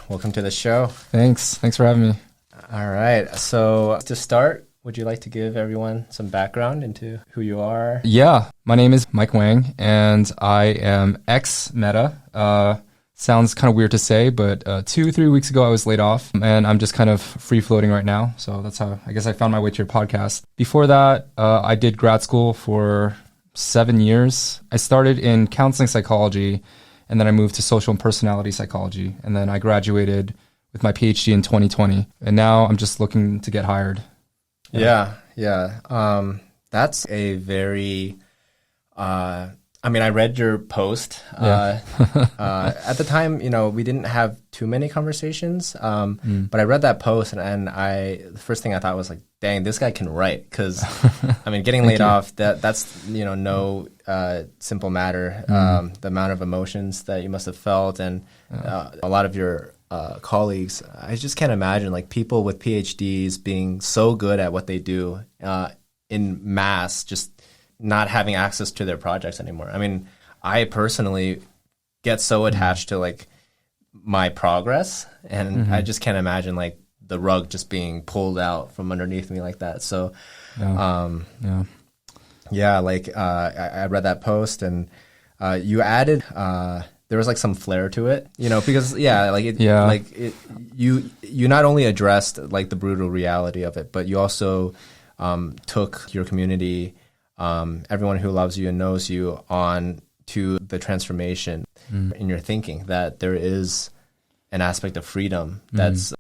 Welcome to the show. Thanks for having me. All right. So to start, would you like to give everyone some background into who you are? Yeah, my name is Mike Wang, and I am ex-Meta. Sounds kind of weird to say, but 2-3 weeks ago I was laid off, and I'm just kind of free-floating right now. So that's how I guess I found my way to your podcast. Before that, I did grad school for 7 years. I started in counseling psychology, and then I moved to social and personality psychology, and then I graduated with my PhD in 2020, and now I'm just looking to get hired. Yeah. That's a very, I read your post. At the time, we didn't have too many conversations, but I read that post and the first thing I thought was like, dang, this guy can write. Because, getting laid off, that's, no simple matter. The amount of emotions that you must have felt and a lot of your colleagues, I just can't imagine like people with PhDs being so good at what they do in mass, just not having access to their projects anymore. I personally get so attached to like my progress, and I just can't imagine like the rug just being pulled out from underneath me like that. So, I read that post, and you added there was like some flair to it, because you not only addressed like the brutal reality of it, but you also took your community, everyone who loves you and knows you, on to the transformation in your thinking, that there is an aspect of freedom that's,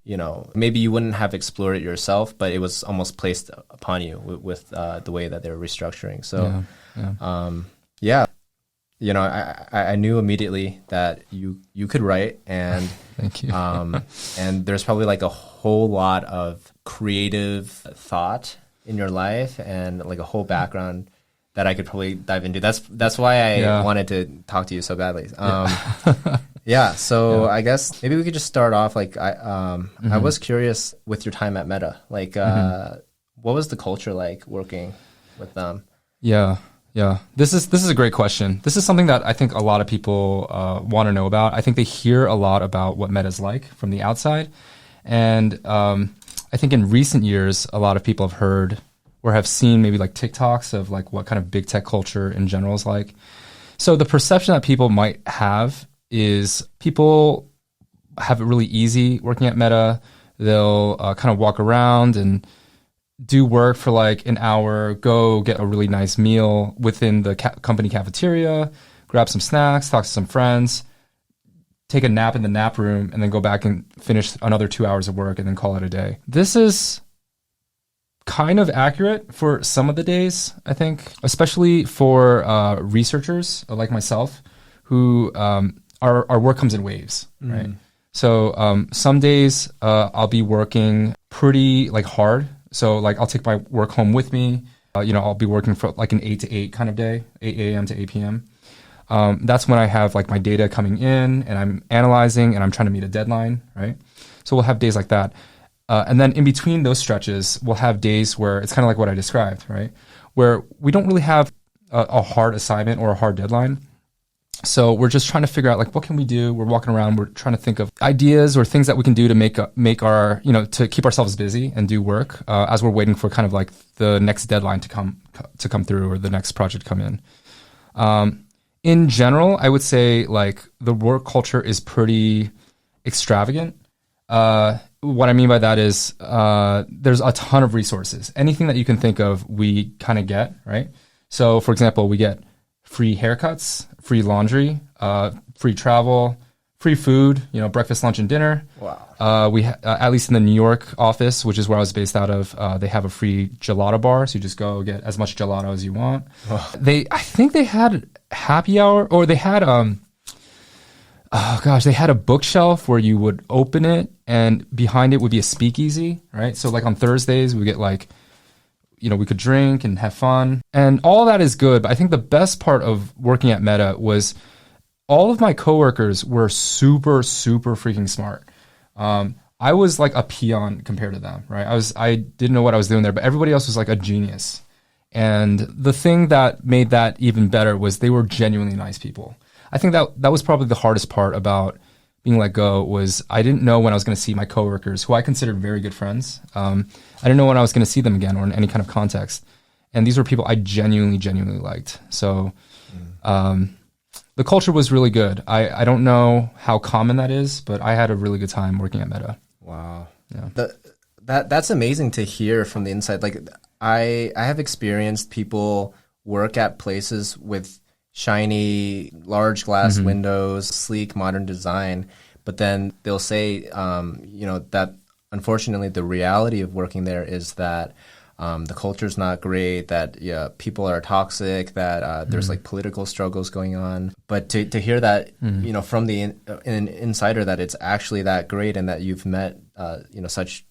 maybe you wouldn't have explored it yourself, but it was almost placed upon you with the way that they were restructuring. So, I knew immediately that you could write, and thank you. And there's probably like a whole lot of creative thought in your life and like a whole background that I could probably dive into. That's why I wanted to talk to you so badly. So I guess maybe we could just start off. Like I was curious with your time at Meta. Like what was the culture like working with them? Yeah. This is a great question. This is something that I think a lot of people want to know about. I think they hear a lot about what Meta's like from the outside. And I think in recent years, a lot of people have heard or have seen maybe like TikToks of like what kind of big tech culture in general is like. So the perception that people might have is people have it really easy working at Meta. They'll kind of walk around and do work for like an hour, go get a really nice meal within the company cafeteria, grab some snacks, talk to some friends, take a nap in the nap room, and then go back and finish another 2 hours of work and then call it a day. This is kind of accurate for some of the days, I think, especially for researchers like myself, who our work comes in waves, right? So some days I'll be working pretty like hard. So like I'll take my work home with me. I'll be working for like an 8 to 8 kind of day, 8 a.m. to 8 p.m. That's when I have like my data coming in and I'm analyzing and I'm trying to meet a deadline, right? So we'll have days like that. And then in between those stretches, we'll have days where it's kind of like what I described, right? Where we don't really have a hard assignment or a hard deadline. So we're just trying to figure out like, what can we do? We're walking around, we're trying to think of ideas or things that we can do to make our, to keep ourselves busy and do work as we're waiting for kind of like the next deadline to come through or the next project to come in. In general, I would say like the work culture is pretty extravagant. What I mean by that is there's a ton of resources. Anything that you can think of, we kind of get, right? So for example, we get free haircuts, free laundry, free travel, free food, breakfast, lunch, and dinner. Wow. We at least in the New York office, which is where I was based out of, they have a free gelato bar. So you just go get as much gelato as you want. Oh. I think they had happy hour, or they had, they had a bookshelf where you would open it and behind it would be a speakeasy, right? So like on Thursdays, we get like, we could drink and have fun, and all that is good. But I think the best part of working at Meta was all of my coworkers were super, super freaking smart. I was like a peon compared to them, right? I didn't know what I was doing there, but everybody else was like a genius. And the thing that made that even better was they were genuinely nice people. I think that was probably the hardest part about being let go was I didn't know when I was going to see my coworkers, who I considered very good friends. I didn't know when I was going to see them again or in any kind of context. And these were people I genuinely liked. So the culture was really good. I don't know how common that is, but I had a really good time working at Meta. Wow. Yeah. That's amazing to hear from the inside. Like I have experienced people work at places with shiny, large glass windows, sleek, modern design, but then they'll say, that unfortunately the reality of working there is that the culture's not great, that people are toxic, that there's like political struggles going on. But to hear that, from an insider, that it's actually that great and that you've met, such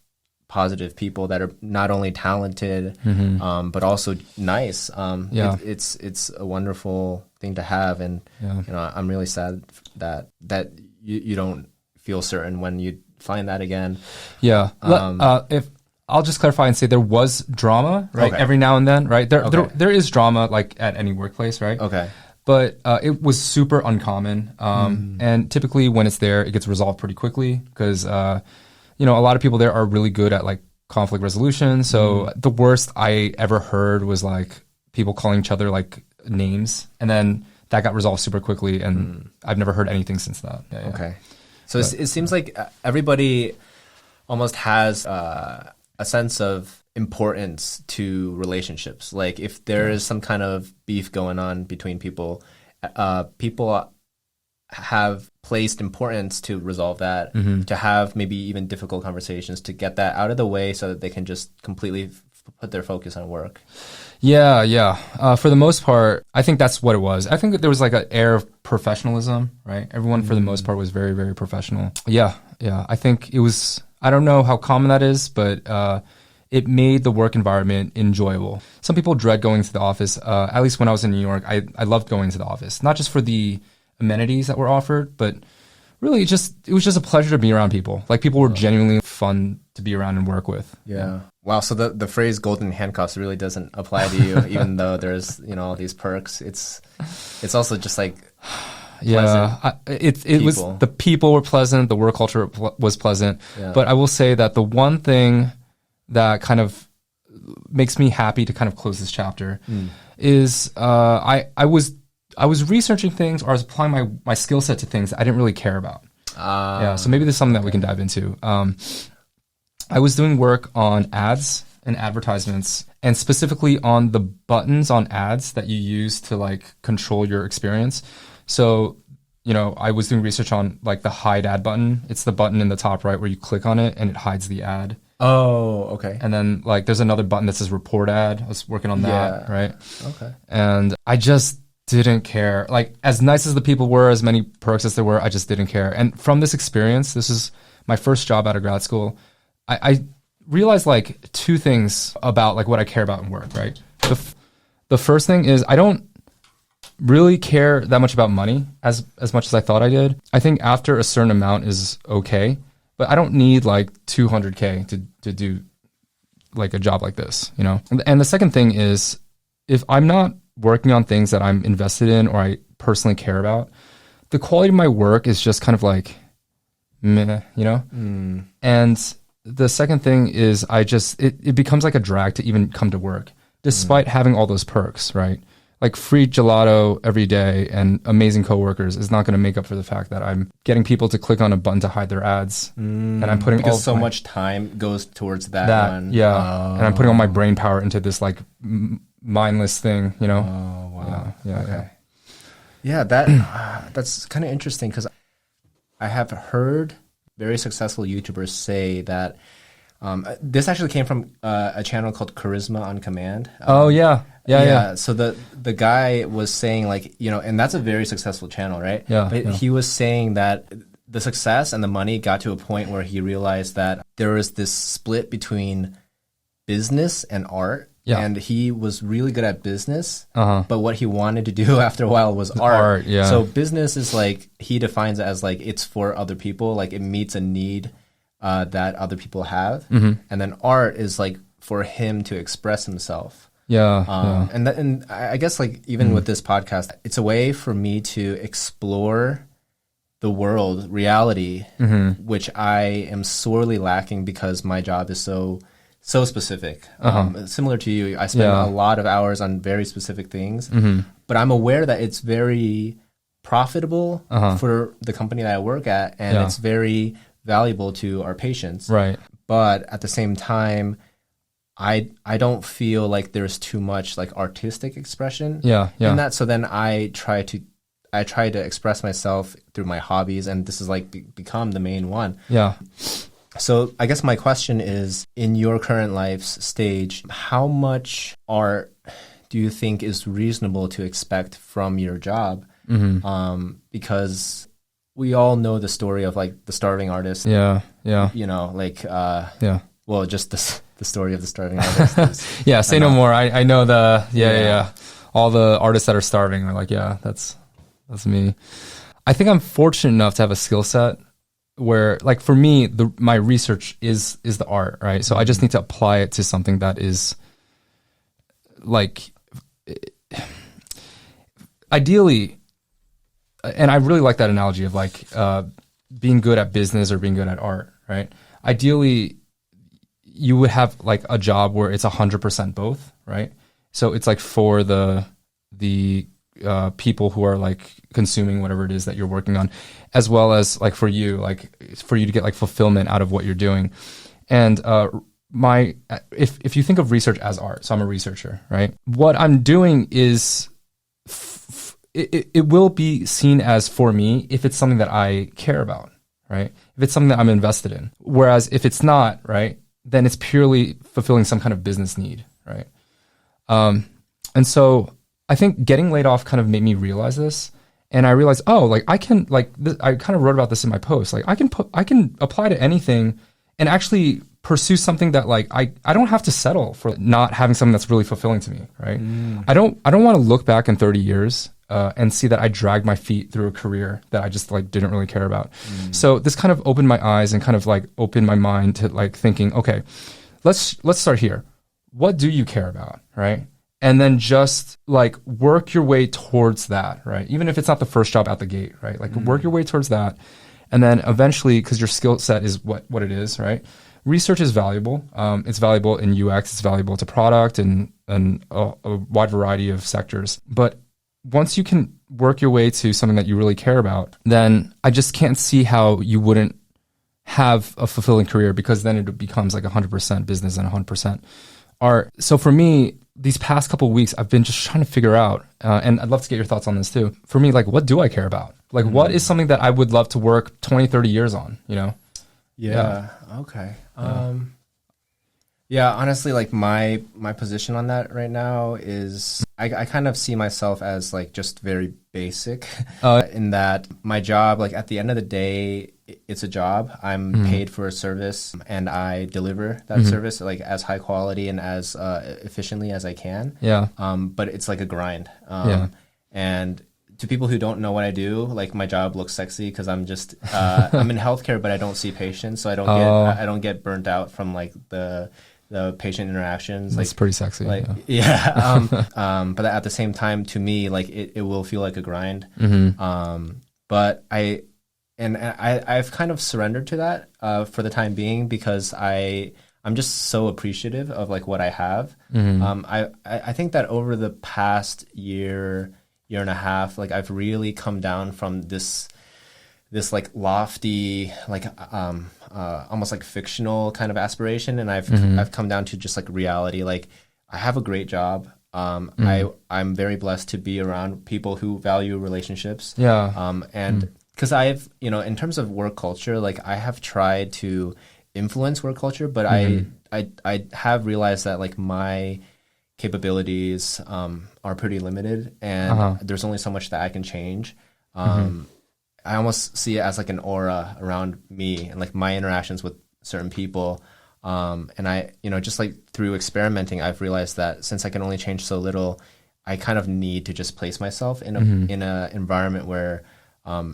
positive people that are not only talented, but also nice. It's a wonderful thing to have. And, I'm really sad that you don't feel certain when you find that again. Yeah. If I'll just clarify and say there was drama, right? Okay. Every now and then, right? There is drama like at any workplace, right? Okay. But it was super uncommon. And typically when it's there, it gets resolved pretty quickly because, a lot of people there are really good at like conflict resolution. So the worst I ever heard was like people calling each other like names, and then that got resolved super quickly. And I've never heard anything since that. Yeah. Okay. So it seems like everybody almost has a sense of importance to relationships. Like if there is some kind of beef going on between people, people have placed importance to resolve that, to have maybe even difficult conversations, to get that out of the way so that they can just completely put their focus on work. Yeah. For the most part, I think that's what it was. I think that there was like an air of professionalism, right? Everyone for the most part was very, very professional. Yeah. I think it was, I don't know how common that is, but it made the work environment enjoyable. Some people dread going to the office. At least when I was in New York, I loved going to the office, not just for the amenities that were offered, but really it was just a pleasure to be around people. Like people were genuinely fun to be around and work with. Yeah. Wow. So the phrase golden handcuffs really doesn't apply to you, even though there's, all these perks. It's also just like, it was, the people were pleasant. The work culture was pleasant. Yeah. But I will say that the one thing that kind of makes me happy to kind of close this chapter is, I was researching things, or I was applying my skill set to things that I didn't really care about. So maybe there's something that we can dive into. I was doing work on ads and advertisements, and specifically on the buttons on ads that you use to like control your experience. So, I was doing research on like the hide ad button. It's the button in the top right where you click on it and it hides the ad. Oh, okay. And then like there's another button that says report ad. I was working on that, right? Okay. And I just didn't care. Like as nice as the people were, as many perks as there were, I just didn't care. And from this experience, this is my first job out of grad school, I realized like two things about like what I care about in work, right? The first thing is I don't really care that much about money as much as I thought I did. I think after a certain amount is okay, but I don't need like 200K to do like a job like this, And the second thing is if I'm not working on things that I'm invested in or I personally care about, the quality of my work is just kind of like meh, And the second thing is it becomes like a drag to even come to work despite having all those perks, right? Like free gelato every day and amazing coworkers is not going to make up for the fact that I'm getting people to click on a button to hide their ads, and I'm putting because so much time goes towards that one. Yeah, and I'm putting all my brain power into this like mindless thing, Oh, wow. Yeah. Okay. Yeah, that's kind of interesting because I have heard very successful YouTubers say that this actually came from a channel called Charisma on Command. Yeah. So the guy was saying like, and that's a very successful channel, right? Yeah. But he was saying that the success and the money got to a point where he realized that there was this split between business and art. Yeah. And he was really good at business, but what he wanted to do after a while was art. Yeah. So business is like, he defines it as like, it's for other people, like it meets a need that other people have. And then art is like for him to express himself. Yeah. And I guess like even with this podcast, it's a way for me to explore the world reality, which I am sorely lacking because my job is so specific. Similar to you, I spend a lot of hours on very specific things, but I'm aware that it's very profitable for the company that I work at, and it's very valuable to our patients. Right. But at the same time, I don't feel like there's too much like artistic expression in that. So then I try to express myself through my hobbies, and this is like become the main one. Yeah. So I guess my question is, in your current life's stage, how much art do you think is reasonable to expect from your job? Because we all know the story of like the starving artist. Yeah. You know, like well, just the story of the starving artist. Say no more. I know the all the artists that are starving are like, that's me. I think I'm fortunate enough to have a skill set where, like, for me, my research is the art, right? So I just need to apply it to something that is like ideally, and I really like that analogy of like being good at business or being good at art, right? Ideally, you would have like a job where it's 100% both, right? So it's like for the people who are like consuming whatever it is that you're working on, as well as like for you to get like fulfillment out of what you're doing. And if you think of research as art, so I'm a researcher, right? What I'm doing is it will be seen as for me if it's something that I care about, right? If it's something that I'm invested in. Whereas if it's not, right, then it's purely fulfilling some kind of business need, right? And so I think getting laid off kind of made me realize this. And I realized, I can, I kind of wrote about this in my post. Like, I can apply to anything and actually pursue something that, like, I don't have to settle for not having something that's really fulfilling to me, right? I don't want to look back in 30 years and see that I dragged my feet through a career that I just, like, didn't really care about. So this kind of opened my eyes and kind of, like, opened my mind to, like, thinking, okay, let's start here. What do you care about, right? And then just like work your way towards that, right? Even if it's not the first job out the gate, right? Like work your way towards that. And then eventually, because your skill set is what it is, right? Research is valuable. It's valuable in UX. It's valuable to product and a wide variety of sectors. But once you can work your way to something that you really care about, then I just can't see how you wouldn't have a fulfilling career, because then it becomes like 100% business and 100% art. So for me, these past couple of weeks, I've been just trying to figure out, and I'd love to get your thoughts on this too. For me, like, what do I care about? Like, what is something that I would love to work 20, 30 years on, you know? Yeah. Okay. Honestly, like my position on that right now is I kind of see myself as like just very basic in that my job, like at the end of the day, it's a job. I'm paid for a service and I deliver that service like as high quality and as efficiently as I can. Yeah. But it's like a grind. And to people who don't know what I do, like my job looks sexy because I'm just I'm in healthcare, but I don't see patients, so I don't get burnt out from like the patient interactions. That's like, pretty sexy. Like, but at the same time, to me, like it will feel like a grind. But I've kind of surrendered to that for the time being, because I'm just so appreciative of like what I have. I think that over the past year and a half, like I've really come down from this like lofty, like almost like fictional kind of aspiration, and I've come down to just like reality. Like I have a great job. I'm very blessed to be around people who value relationships. And because I've, in terms of work culture, like I have tried to influence work culture, but I have realized that like my capabilities are pretty limited, and there's only so much that I can change. I almost see it as like an aura around me and like my interactions with certain people. And I, just like through experimenting, I've realized that since I can only change so little, I kind of need to just place myself in a environment where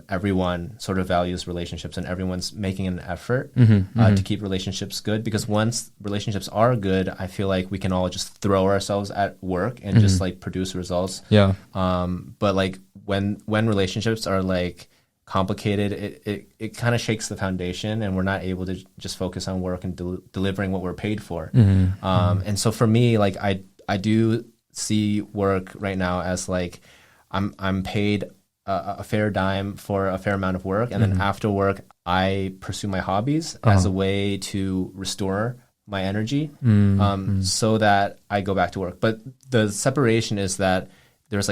everyone sort of values relationships and everyone's making an effort to keep relationships good. Because once relationships are good, I feel like we can all just throw ourselves at work and just like produce results. But like when relationships are like complicated, it kind of shakes the foundation, and we're not able to just focus on work and delivering what we're paid for. And so for me, like I do see work right now as like I'm paid a fair dime for a fair amount of work, and then after work I pursue my hobbies as a way to restore my energy, so that I go back to work. But the separation is that there's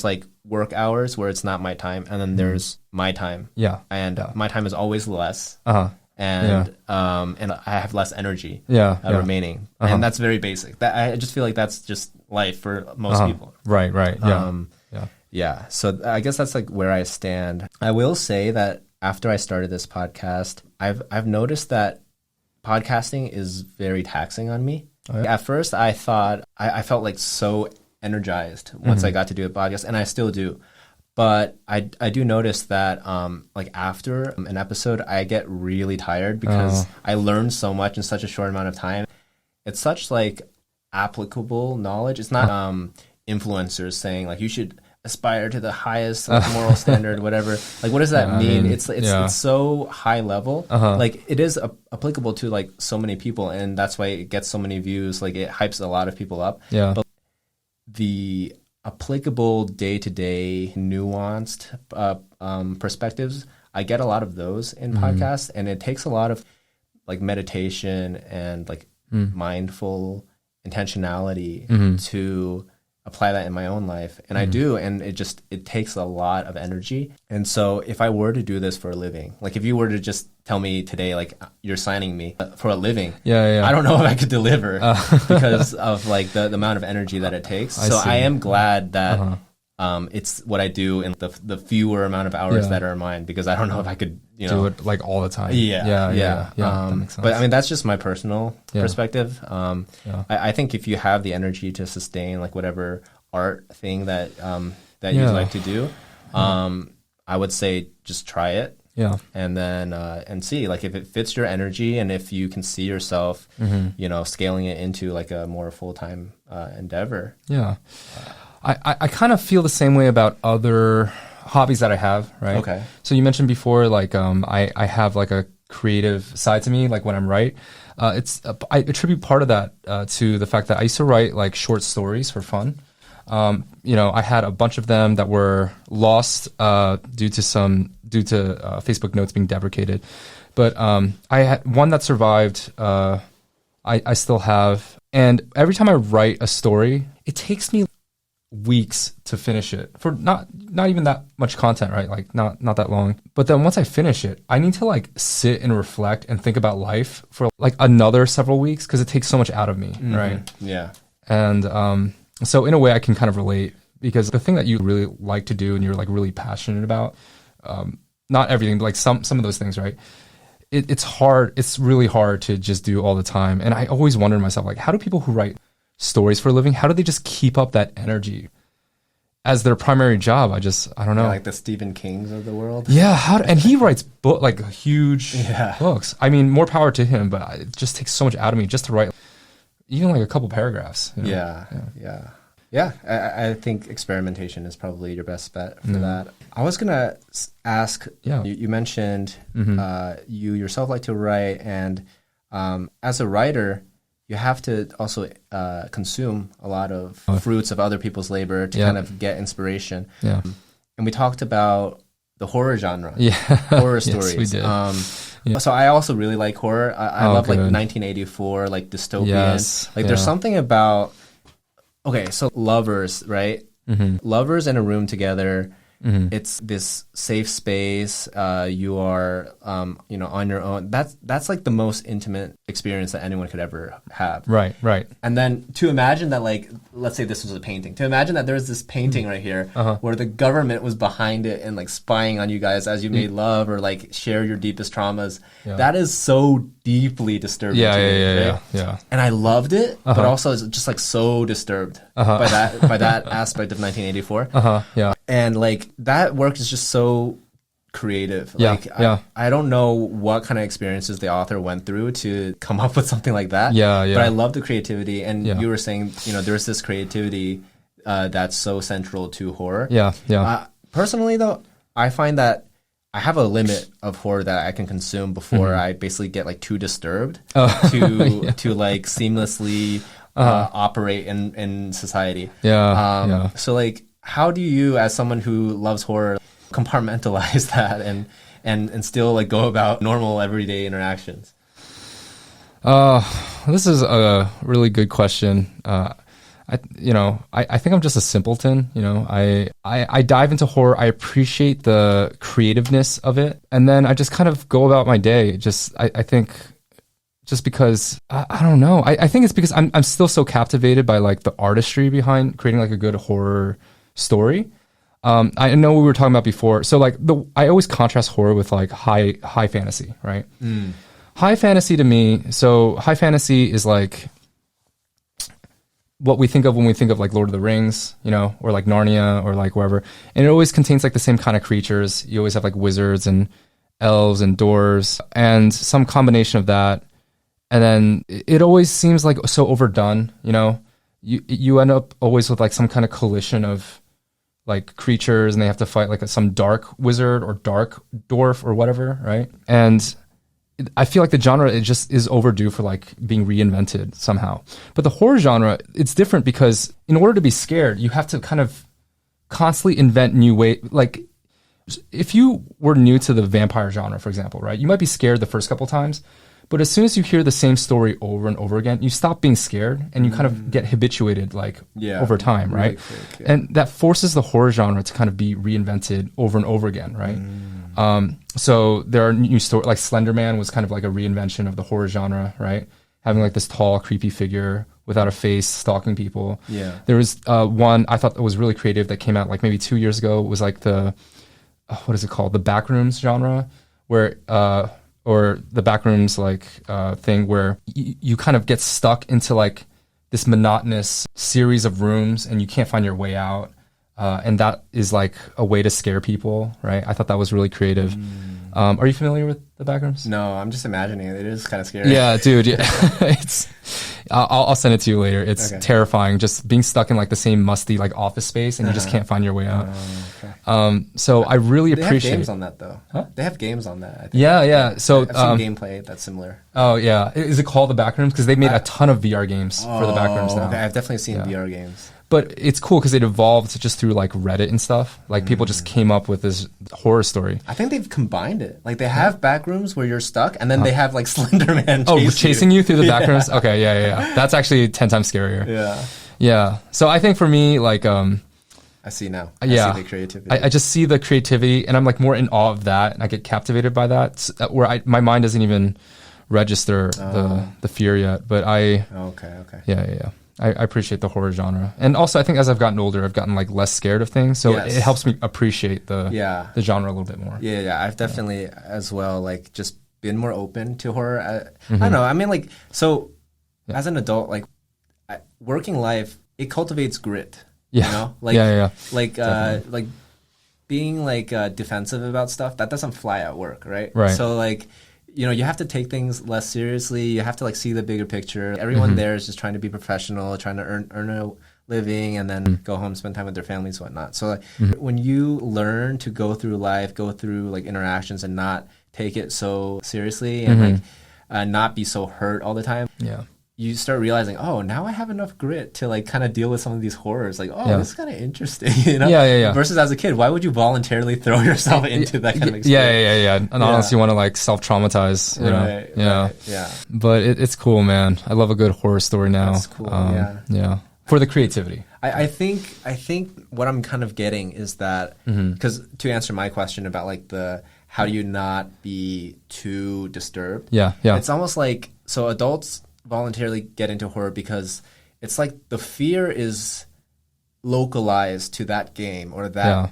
like work hours where it's not my time, and then there's my time. And my time is always less. And I have less energy remaining. And that's very basic. That I just feel like that's just life for most people. Right. Yeah. So I guess that's like where I stand. I will say that after I started this podcast, I've noticed that podcasting is very taxing on me. At first, I thought I felt like so energized once I got to do a podcast, and I still do. But I do notice that like after an episode, I get really tired because I learned so much in such a short amount of time. It's such like applicable knowledge. It's not influencers saying like you should aspire to the highest moral standard, whatever. Like, what does that mean? It's so high level. Like, it is applicable to like so many people, and that's why it gets so many views. Like, it hypes a lot of people up. But the applicable day-to-day nuanced perspectives, I get a lot of those in podcasts, and it takes a lot of like meditation and like mindful intentionality to apply that in my own life. And I do, and it takes a lot of energy. And so if I were to do this for a living, like if you were to just tell me today, like you're signing me for a living, I don't know if I could deliver because of like the amount of energy that it takes. I am glad that it's what I do in the fewer amount of hours that are mine, because I don't know if I could, do it like all the time. That makes sense. But I mean, that's just my personal perspective. I think if you have the energy to sustain like whatever art thing that you'd like to do, I would say just try it. And then and see like if it fits your energy, and if you can see yourself, scaling it into like a more full-time endeavor. I kind of feel the same way about other hobbies that I have, right? Okay. So you mentioned before, like I have like a creative side to me, like when I'm I attribute part of that to the fact that I used to write like short stories for fun. I had a bunch of them that were lost due to Facebook notes being deprecated, but I had one that survived. I still have, and every time I write a story, it takes me weeks to finish it for not even that much content, right? Like not that long. But then once I finish it, I need to like sit and reflect and think about life for like another several weeks, because it takes so much out of me, right? And so in a way I can kind of relate, because the thing that you really like to do and you're like really passionate about, not everything, but like some of those things, right? It's hard. It's really hard to just do all the time. And I always wonder to myself, like, how do people who write stories for a living, how do they just keep up that energy as their primary job? I don't know. Like the Stephen Kings of the world. And he writes like huge books. I mean, more power to him, but it just takes so much out of me just to write even like a couple paragraphs. I think experimentation is probably your best bet for that. I was gonna ask, you mentioned you yourself like to write, and as a writer, you have to also consume a lot of fruits of other people's labor to kind of get inspiration. And we talked about the horror genre, horror stories. Yes, we did. So I also really like horror. I love like 1984, like dystopian. There's something about, so lovers, right? Lovers in a room together. It's this safe space. You are, on your own. That's like the most intimate experience that anyone could ever have. Right. And then to imagine that, like, let's say this was a painting. To imagine that there's this painting right here where the government was behind it and like spying on you guys as you made love or like share your deepest traumas. That is so deeply disturbing. Right? And I loved it, but also it's just like so disturbed by that aspect of 1984. And like that work is just so creative. I don't know what kind of experiences the author went through to come up with something like that. But I love the creativity. And you were saying, there's this creativity that's so central to horror. Personally, though, I find that I have a limit of horror that I can consume before I basically get like too disturbed to like seamlessly operate in society. So like, how do you, as someone who loves horror, compartmentalize that and still like go about normal everyday interactions? This is a really good question. I think I'm just a simpleton. I dive into horror. I appreciate the creativeness of it, and then I just kind of go about my day. I think just because I don't know. I think it's because I'm still so captivated by like the artistry behind creating like a good horror story. I know we were talking about before. So like I always contrast horror with like high fantasy, right? High fantasy to me. So high fantasy is like what we think of when we think of like Lord of the Rings, or like Narnia or like wherever. And it always contains like the same kind of creatures. You always have like wizards and elves and dwarves and some combination of that. And then it always seems like so overdone, You end up always with like some kind of coalition of like creatures, and they have to fight like some dark wizard or dark dwarf or whatever, right? And I feel like the genre, it just is overdue for like being reinvented somehow. But the horror genre, it's different because in order to be scared, you have to kind of constantly invent new ways. Like if you were new to the vampire genre, for example, right? You might be scared the first couple times, but as soon as you hear the same story over and over again, you stop being scared and you kind of get habituated over time, right? Okay. And that forces the horror genre to kind of be reinvented over and over again, right? So there are new stories, like Slender Man was kind of like a reinvention of the horror genre, right? Having like this tall, creepy figure without a face stalking people. Yeah. There was one I thought that was really creative that came out like maybe 2 years ago. It was like the, what is it called? The backrooms genre, where, or the backrooms thing where you kind of get stuck into like this monotonous series of rooms and you can't find your way out. And that is like a way to scare people, right? I thought that was really creative. Are you familiar with the backrooms? No, I'm just imagining it. It is kind of scary. Yeah, dude. Yeah. I'll send it to you later. It's terrifying, just being stuck in like the same musty like office space and you just can't find your way out. So I really appreciate. They have games on that though. Huh? They have games on that. I think. Yeah. So I've seen gameplay that's similar. Oh yeah, is it called the Backrooms? Because they made a ton of VR games for the Backrooms now. Okay. I've definitely seen VR games. But it's cool because it evolved just through like Reddit and stuff. Like people just came up with this horror story. I think they've combined it. Like they have backrooms where you're stuck, and then they have like Slender Man. Chasing you through the backrooms. Okay, yeah. That's actually 10 times scarier. Yeah. So I think for me, like, I see now. I see the creativity. I just see the creativity, and I'm like more in awe of that, and I get captivated by that. Where my mind doesn't even register the fear yet. But Okay. Yeah. I appreciate the horror genre. And also, I think as I've gotten older, I've gotten like less scared of things. So it helps me appreciate the genre a little bit more. Yeah. I've definitely as well, like just been more open to horror. I don't know. I mean, like, so as an adult, like working life, it cultivates grit. Yeah. You know? Like, like being like defensive about stuff, that doesn't fly at work, right? Right. So like, you have to take things less seriously. You have to like see the bigger picture. Everyone there is just trying to be professional, trying to earn a living, and then go home, spend time with their families, whatnot. So like when you learn to go through life, go through like interactions, and not take it so seriously, and like not be so hurt all the time. Yeah. You start realizing, oh, now I have enough grit to like kind of deal with some of these horrors. Like, this is kind of interesting, Yeah. Versus as a kid, why would you voluntarily throw yourself into that kind of experience? Yeah. And unless you want to like self-traumatize, Right, yeah. But it's cool, man. I love a good horror story now. That's cool. Yeah. For the creativity. I think what I'm kind of getting is that, because to answer my question about like how do you not be too disturbed? Yeah. It's almost like, so adults voluntarily get into horror because it's like the fear is localized to that game or that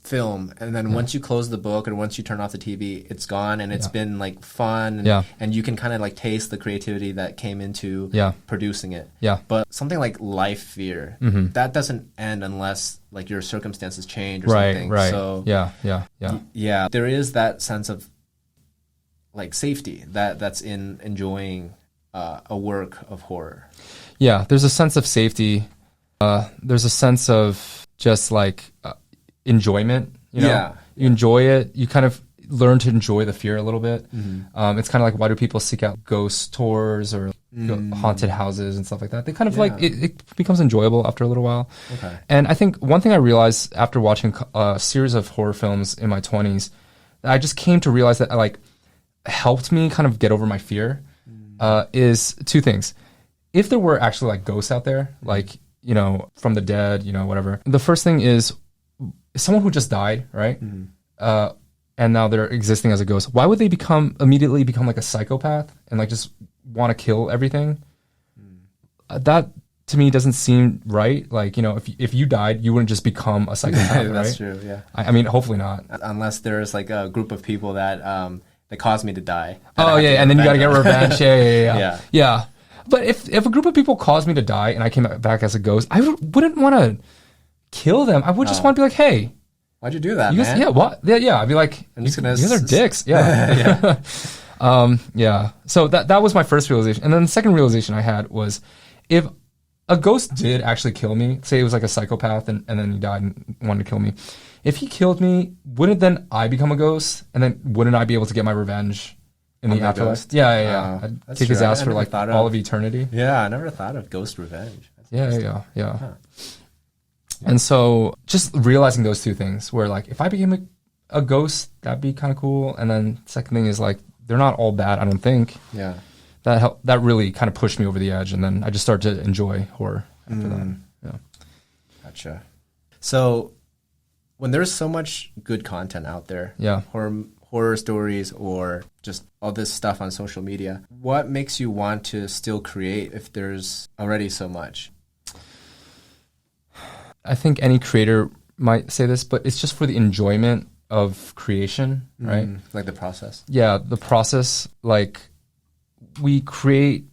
film, and then once you close the book or once you turn off the TV, it's gone, and it's been like fun, and you can kind of like taste the creativity that came into producing it. But something like life fear, that doesn't end unless like your circumstances change or something. Right. So yeah, there is that sense of like safety that's in enjoying a work of horror. Yeah, there's a sense of safety. There's a sense of just like enjoyment You know, Yeah. you enjoy it. You kind of learn to enjoy the fear a little bit. It's kind of like, why do people seek out ghost tours or haunted houses and stuff like that? They kind of like it becomes enjoyable after a little while. Okay. And I think one thing I realized after watching a series of horror films in my 20s, I just came to realize that like helped me kind of get over my fear is two things. If there were actually like ghosts out there, like, you know, from the dead, you know, whatever. The first thing is someone who just died, right? And now they're existing as a ghost. Why would they immediately become like a psychopath and like just want to kill everything? That to me doesn't seem right. Like, you know, if you died, you wouldn't just become a psychopath, right? That's true. Yeah. I mean, hopefully not. Unless there's like a group of people that caused me to die. Oh yeah, and then you got to get revenge. Yeah. Yeah. But if a group of people caused me to die and I came back as a ghost, I wouldn't want to kill them. I would just want to be like, hey, why'd you do that, you guys, man? yeah, what? Yeah, I'd be like, I'm just gonna you guys are dicks. Yeah. Yeah. So that was my first realization. And then the second realization I had was if a ghost did actually kill me, say it was like a psychopath and then he died and wanted to kill me. If he killed me, wouldn't then I become a ghost? And then wouldn't I be able to get my revenge in the afterlife? ghost? Yeah. I'd take his true. ass I for never like thought all of eternity. Yeah, I never thought of ghost revenge. That's interesting. Yeah. Huh. And so just realizing those two things where like if I became a ghost, that'd be kind of cool. And then second thing is like they're not all bad, I don't think. Yeah. That really kind of pushed me over the edge. And then I just started to enjoy horror after that. Yeah. Gotcha. So when there's so much good content out there, Yeah. horror stories or just all this stuff on social media, what makes you want to still create if there's already so much? I think any creator might say this, but it's just for the enjoyment of creation, right? Like the process. Yeah, the process, like we create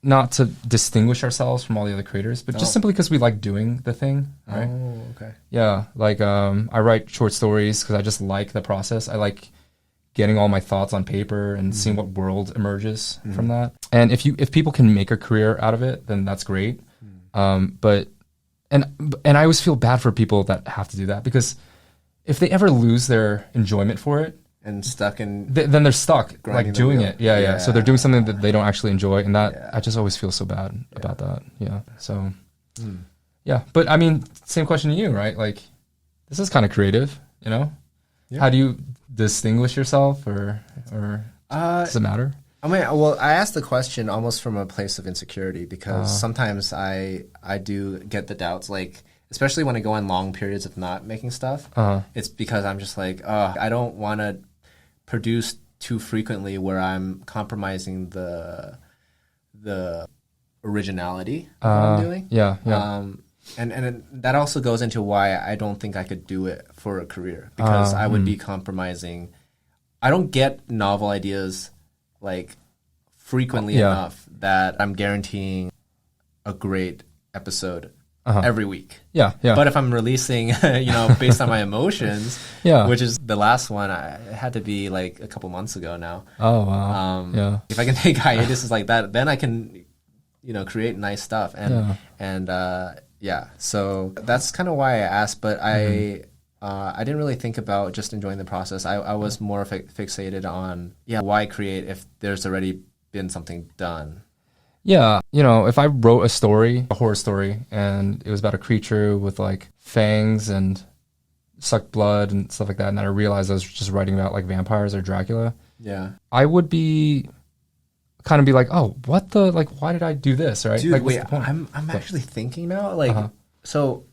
not to distinguish ourselves from all the other creators, but just simply because we like doing the thing, right? Oh, okay. Yeah, like I write short stories because I just like the process. I like getting all my thoughts on paper and seeing what world emerges from that. And if people can make a career out of it, then that's great. But I always feel bad for people that have to do that because if they ever lose their enjoyment for it and stuck in, then they're stuck like grinding the doing wheel. it. Yeah. So they're doing something that they don't actually enjoy, and that Yeah. I just always feel so bad about that. Yeah. So yeah, but I mean, same question to you, right? Like, this is kind of creative, you know? Yeah. How do you distinguish yourself, or does it matter? I mean, well, I asked the question almost from a place of insecurity because sometimes I do get the doubts, like especially when I go on long periods of not making stuff. It's because I'm just like, I don't want to produce too frequently where I'm compromising the originality of what I'm doing. Yeah. And that also goes into why I don't think I could do it for a career because I would be compromising. I don't get novel ideas like frequently enough that I'm guaranteeing a great episode every week. Yeah. But if I'm releasing, based on my emotions, which is the last one, it had to be like a couple months ago now. Oh wow. If I can take hiatuses like that, then I can, create nice stuff. So that's kind of why I asked, but I didn't really think about just enjoying the process. I was more fixated on, why create if there's already been something done? Yeah, if I wrote a horror story, and it was about a creature with like fangs and sucked blood and stuff like that, and then I realized I was just writing about like vampires or Dracula, I would be like, oh, what the, like, why did I do this, right? Dude, like, wait, I'm actually thinking now, like, so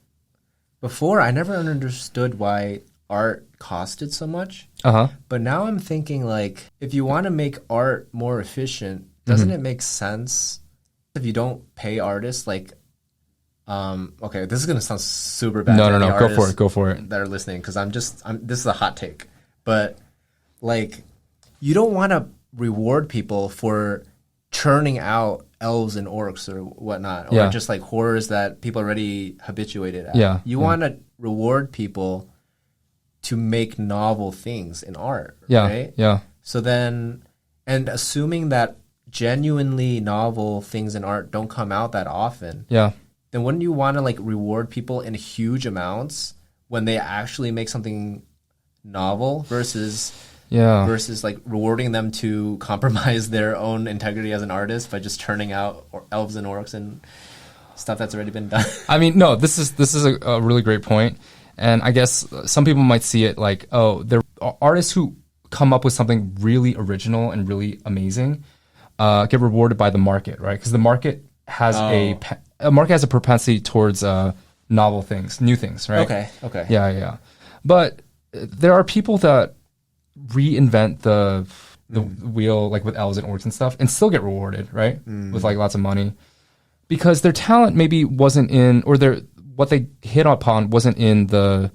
before I never understood why art costed so much, but now I'm thinking like, if you want to make art more efficient, doesn't it make sense if you don't pay artists like, okay, this is gonna sound super bad. No, go for it. That are listening, because this is a hot take, but like, you don't want to reward people for churning out elves and orcs or whatnot, or just like horrors that people are already habituated at. You want to reward people to make novel things in art, right? Yeah. So then, and assuming that genuinely novel things in art don't come out that often, then wouldn't you want to like reward people in huge amounts when they actually make something novel versus Yeah. like rewarding them to compromise their own integrity as an artist by just turning out elves and orcs and stuff that's already been done. I mean, no, this is a really great point. And I guess some people might see it like, oh, they're artists who come up with something really original and really amazing, get rewarded by the market, right? Because the market has a market has a propensity towards novel things, new things, right? Okay. Yeah. But there are people that reinvent the wheel, like with elves and orcs and stuff, and still get rewarded, right? With like lots of money, because their talent maybe wasn't in, or what they hit upon wasn't in the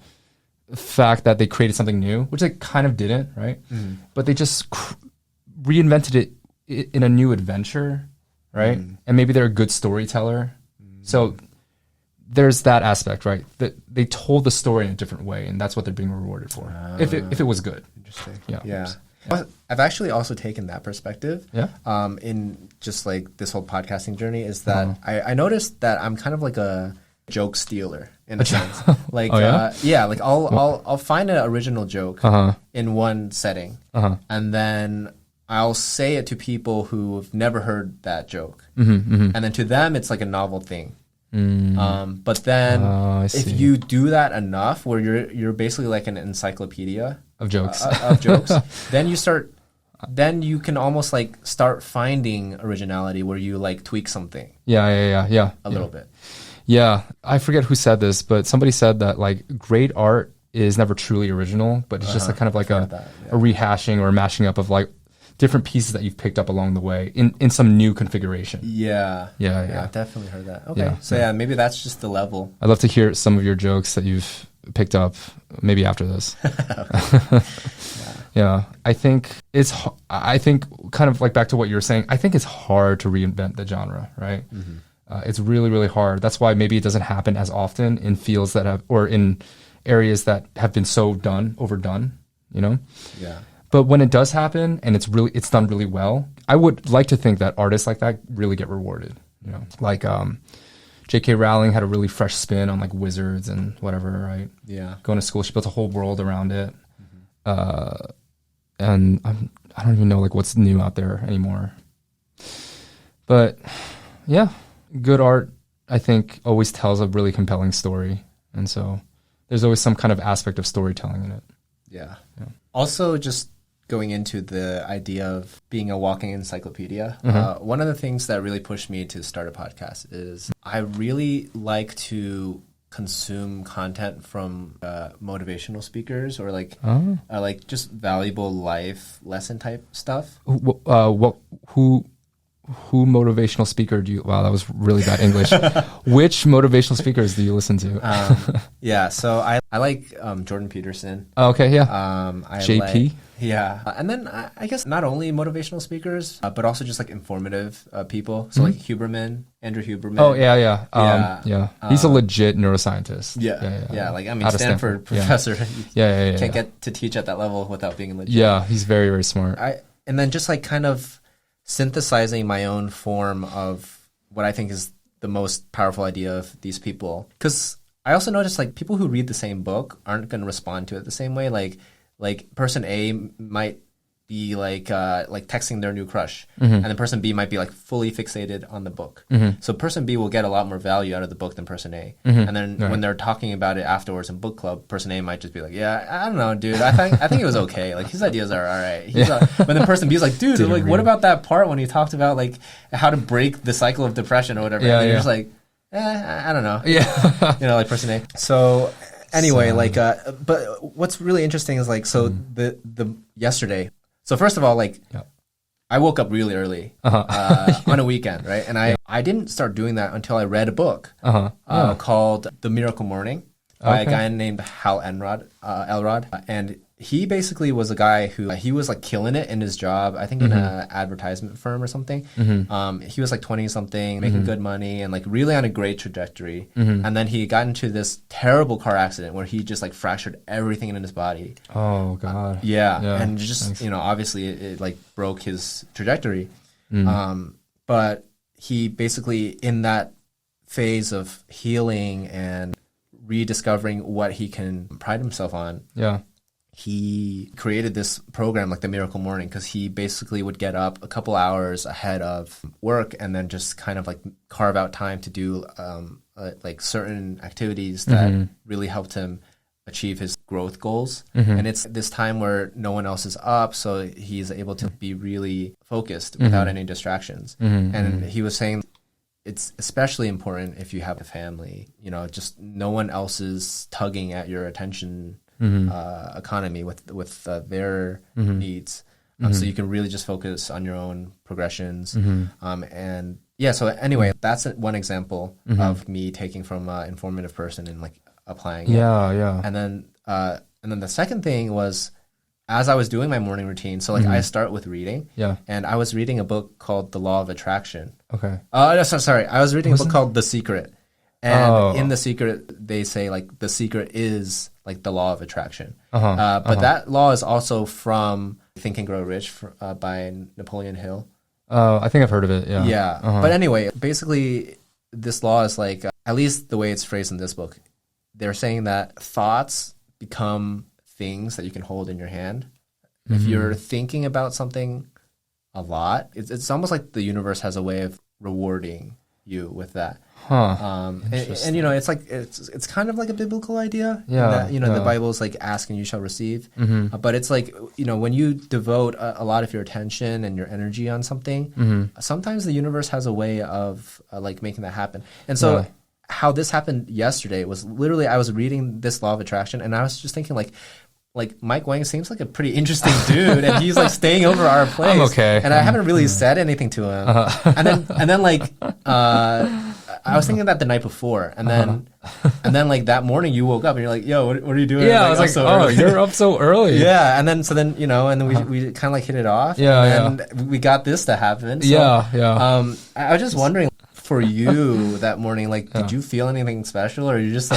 fact that they created something new, which they kind of didn't, right? But they just reinvented it in a new adventure, right? And maybe they're a good storyteller. So there's that aspect, right? That they told the story in a different way, and that's what they're being rewarded for. If it was good. Interesting. Yeah. I've actually also taken that perspective. Yeah. In just like this whole podcasting journey, is that I noticed that I'm kind of like a joke stealer in a sense. Like, like I'll find an original joke in one setting, and then I'll say it to people who've never heard that joke, and then to them it's like a novel thing. But then if you do that enough, where you're basically like an encyclopedia of jokes, then you can almost like start finding originality where you like tweak something. A little bit. Yeah, I forget who said this, but somebody said that like great art is never truly original, but it's just a kind of like a rehashing or a mashing up of like different pieces that you've picked up along the way in some new configuration. Yeah, I've definitely heard that. Okay, maybe that's just the level. I'd love to hear some of your jokes that you've picked up maybe after this. Yeah, I think kind of like back to what you were saying, I think it's hard to reinvent the genre, right? It's really, really hard. That's why maybe it doesn't happen as often in fields that have, or in areas that have been so overdone, you know? Yeah. But when it does happen and it's done really well, I would like to think that artists like that really get rewarded, you know? Like J.K. Rowling had a really fresh spin on like wizards and whatever, right? Yeah. Going to school, she built a whole world around it. And I don't even know like what's new out there anymore. But yeah, good art, I think, always tells a really compelling story. And so there's always some kind of aspect of storytelling in it. Yeah. Also, just going into the idea of being a walking encyclopedia, one of the things that really pushed me to start a podcast is I really like to consume content from motivational speakers or like just valuable life lesson type stuff. Who motivational speaker do you? Wow, that was really bad English. Which motivational speakers do you listen to? So I like Jordan Peterson. Oh, okay, yeah. JP. And then I guess not only motivational speakers, but also just like informative people. So like Andrew Huberman. Oh yeah. He's a legit neuroscientist. Yeah. Like I mean, Stanford professor. Yeah. Can't get to teach at that level without being legit. Yeah, he's very, very smart. And then just like kind of synthesizing my own form of what I think is the most powerful idea of these people. Because I also noticed like people who read the same book aren't going to respond to it the same way. Like person A might be like texting their new crush, and then person B might be like fully fixated on the book. So person B will get a lot more value out of the book than person A. And then when they're talking about it afterwards in book club, person A might just be like, "Yeah, I don't know, dude. I think it was okay. Like his ideas are all right." But then person B is like, "Dude, like what about that part when he talked about like how to break the cycle of depression or whatever?" And you're just like, I don't know. Yeah, like person A. So. Anyway, but what's really interesting is like, so the yesterday. So first of all, like, I woke up really early on a weekend, right? And I didn't start doing that until I read a book called The Miracle Morning by a guy named Hal Elrod, and he basically was a guy who he was like killing it in his job. I think in an advertisement firm or something. He was like 20 something, making good money, and like really on a great trajectory. And then he got into this terrible car accident where he just like fractured everything in his body. Oh God. And just obviously it like broke his trajectory. But he basically in that phase of healing and rediscovering what he can pride himself on. he created this program like the Miracle Morning because he basically would get up a couple hours ahead of work and then just kind of like carve out time to do like certain activities that really helped him achieve his growth goals. And it's this time where no one else is up, so he's able to be really focused without any distractions. And he was saying it's especially important if you have a family, you know, just no one else is tugging at your attention economy with their needs. So you can really just focus on your own progressions. And yeah, so anyway, that's one example of me taking from an informative person and like applying it. Yeah. And then the second thing was, as I was doing my morning routine, so like I start with reading. Yeah. And I was reading a book called The Law of Attraction. Okay. No, sorry. I was reading a book called The Secret. And in The Secret, they say like the secret is like the law of attraction. But that law is also from Think and Grow Rich by Napoleon Hill. I think I've heard of it. Yeah. Yeah. But anyway, basically, this law is like, at least the way it's phrased in this book, they're saying that thoughts become things that you can hold in your hand. If you're thinking about something a lot, it's almost like the universe has a way of rewarding you with that. And you know, it's like it's kind of like a biblical idea. That, you know, the Bible is like ask and you shall receive. But it's like, you know, when you devote a lot of your attention and your energy on something, sometimes the universe has a way of like making that happen. And so how this happened yesterday was literally I was reading this law of attraction and I was just thinking like Mike Wang seems like a pretty interesting dude, and he's like staying over our place. I'm okay. And I haven't really said anything to him. And then like I was thinking that the night before, and then like that morning you woke up and you're like, "Yo, what are you doing?" Yeah, I was like, "Oh, you're up so early." Yeah, and then you know, and then we kind of like hit it off. And we got this to happen. So, I was just wondering. For you that morning, like, did you feel anything special, or you're just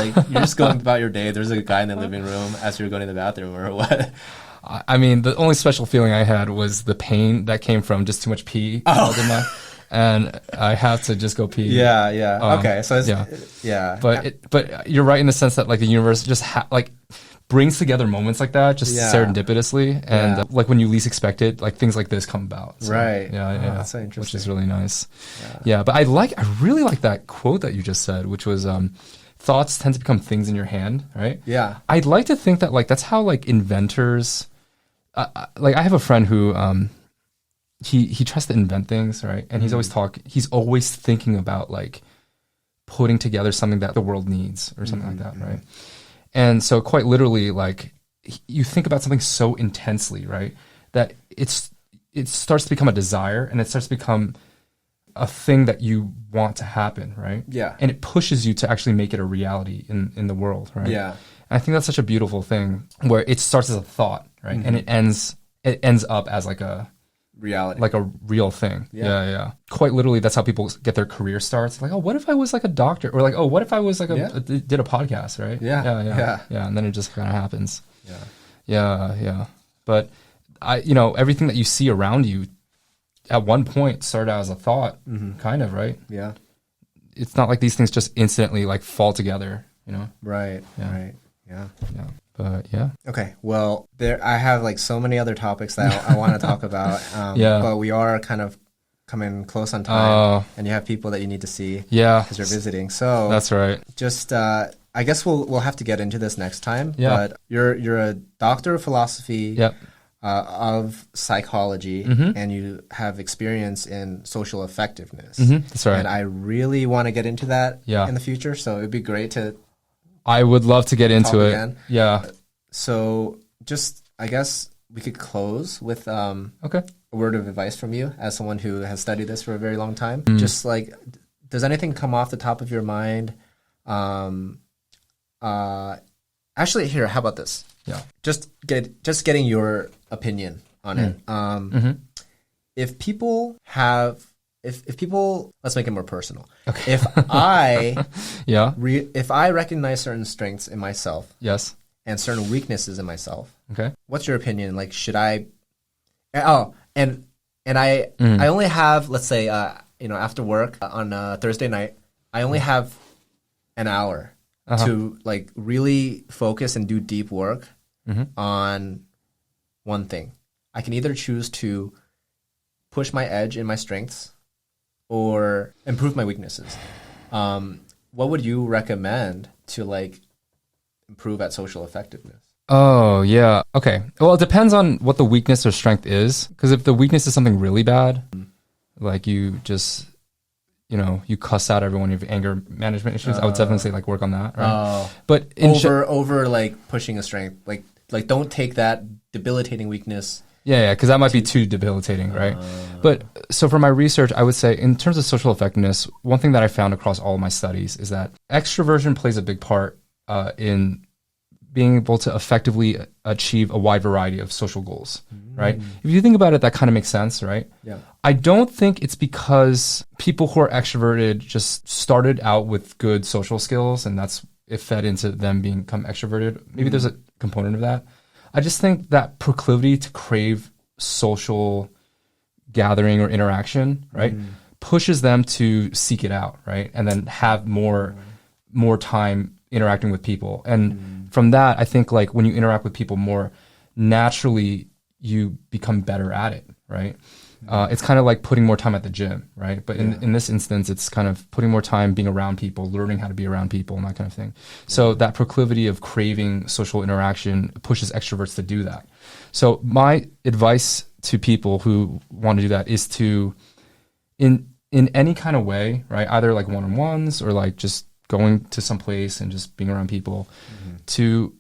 going about your day? There's a guy in the living room as you were going to the bathroom, or what? I mean, the only special feeling I had was the pain that came from just too much pee. And I have to just go pee. Yeah. Okay, so it's, But you're right in the sense that like the universe just brings together moments like that just serendipitously, and like when you least expect it, like things like this come about. So, right. Yeah. That's so interesting. Which is really nice. Yeah. But I really like that quote that you just said, which was thoughts tend to become things in your hand, right? Yeah. I'd like to think that like that's how like inventors, like I have a friend who he tries to invent things, right? And he's always thinking about like putting together something that the world needs or something like that, right? And so quite literally, like you think about something so intensely, right? That it starts to become a desire, and it starts to become a thing that you want to happen, right? Yeah. And it pushes you to actually make it a reality in the world, right? Yeah. And I think that's such a beautiful thing where it starts as a thought, right? And it ends up as like a reality, like a real thing. Yeah. Quite literally, that's how people get their career starts. Like, oh, what if I was like a doctor, or like, oh, what if I was like did a podcast, right? Yeah. And then it just kind of happens. Yeah. But everything that you see around you at one point started out as a thought, kind of, right? Yeah. It's not like these things just instantly like fall together, Right. Yeah. Right. Yeah. But yeah. Okay. Well, I have like so many other topics that I want to talk about. But we are kind of coming close on time, and you have people that you need to see. Yeah. Because you're visiting. So that's right. Just I guess we'll have to get into this next time. Yeah. But you're a doctor of philosophy. Yep. Of psychology, and you have experience in social effectiveness. That's right. And I really want to get into that in the future. So it'd be great to. I would love to get into it. Again. Yeah. So just, I guess we could close with a word of advice from you as someone who has studied this for a very long time. Just like, does anything come off the top of your mind? Actually, here, how about this? Yeah. Just getting your opinion on it. If people let's make it more personal. Okay. If I if I recognize certain strengths in myself, yes, and certain weaknesses in myself, okay, what's your opinion? Like, should I? Oh, and I only have, let's say, after work on Thursday night, I only have an hour to like really focus and do deep work on one thing. I can either choose to push my edge in my strengths or improve my weaknesses. What would you recommend to like improve at social effectiveness? Oh, yeah. Okay. Well, it depends on what the weakness or strength is. Because if the weakness is something really bad, like you just, you cuss out everyone, you have anger management issues, I would definitely say like work on that. Right? But over like pushing a strength, like don't take that debilitating weakness. Yeah, because that might be too debilitating, right? But so for my research, I would say in terms of social effectiveness, one thing that I found across all of my studies is that extroversion plays a big part in being able to effectively achieve a wide variety of social goals, right? If you think about it, that kind of makes sense, right? Yeah. I don't think it's because people who are extroverted just started out with good social skills and it fed into them become extroverted. Maybe there's a component of that. I just think that proclivity to crave social gathering or interaction, right, pushes them to seek it out, right, and then have more time interacting with people. And from that, I think like when you interact with people more, naturally you become better at it, right? It's kind of like putting more time at the gym, right? But in this instance, it's kind of putting more time being around people, learning how to be around people and that kind of thing. So that proclivity of craving social interaction pushes extroverts to do that. So my advice to people who want to do that is to, in any kind of way, right? Either like one-on-ones or like just going to some place and just being around people, to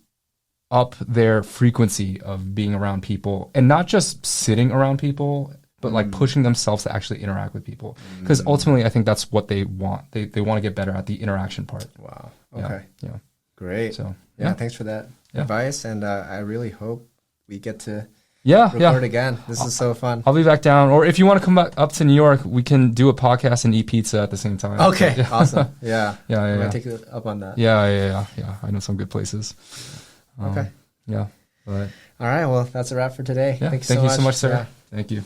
up their frequency of being around people and not just sitting around people, but like pushing themselves to actually interact with people. Because ultimately, I think that's what they want. They want to get better at the interaction part. Wow. Okay. Yeah. Great. So yeah, thanks for that advice. And I really hope we get to record again. This is so fun. I'll be back down. Or if you want to come back up to New York, we can do a podcast and eat pizza at the same time. Okay. So, awesome. Yeah. I'm going to take you up on that. Yeah. I know some good places. Okay. Yeah. But, all right. Well, that's a wrap for today. Yeah. Thank you so much, sir. Yeah. Thank you.